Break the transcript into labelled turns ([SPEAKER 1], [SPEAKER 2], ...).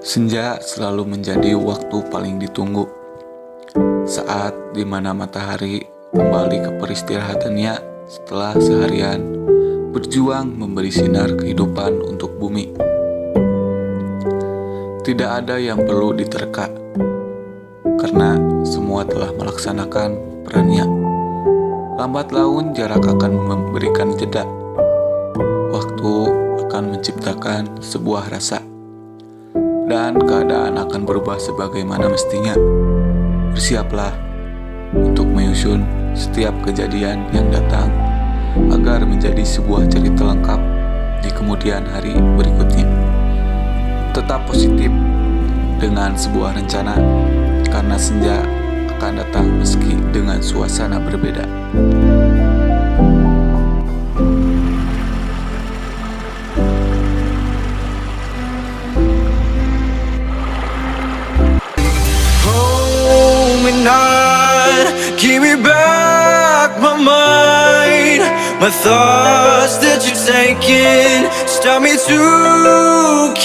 [SPEAKER 1] Senja selalu menjadi waktu paling ditunggu, saat dimana matahari kembali ke peristirahatannya setelah seharian berjuang memberi sinar kehidupan untuk bumi. Tidak ada yang perlu diterka, karena semua telah melaksanakan perannya. Lambat laun jarak akan memberikan jeda, waktu akan menciptakan sebuah rasa, dan keadaan akan berubah sebagaimana mestinya. Bersiaplah untuk menyusun setiap kejadian yang datang agar menjadi sebuah cerita lengkap di kemudian hari berikutnya. Tetap positif dengan sebuah rencana, karena senja akan datang meski dengan suasana berbeda.
[SPEAKER 2] Give me back my mind, my thoughts that you're taking. Stop me to